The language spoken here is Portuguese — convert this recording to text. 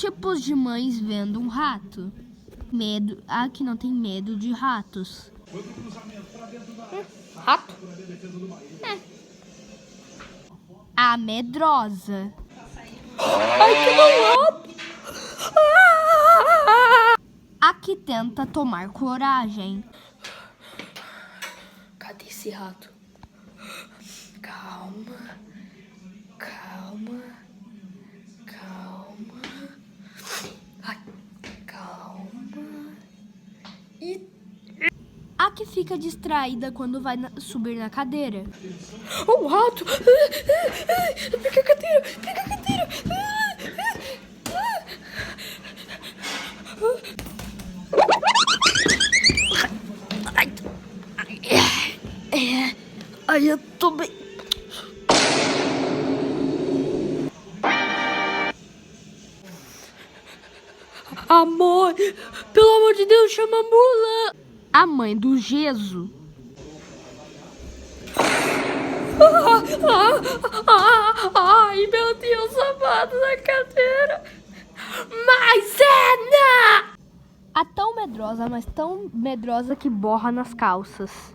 Tipos de mães vendo um rato. Medo. A que não tem medo de ratos. Rato? A medrosa. Ai, que não. A que tenta tomar coragem. Cadê esse rato? Calma. Calma. Calma. Ai, calma. A que fica distraída quando vai subir na cadeira. Um rato! Pega a cadeira! Pega a cadeira! Ai, eu tô bem. Amor, pelo amor de Deus, chama a mula! A mãe do Gesso. Ai, meu Deus, amado na cadeira! Maisena! A tão medrosa, mas tão medrosa que borra nas calças.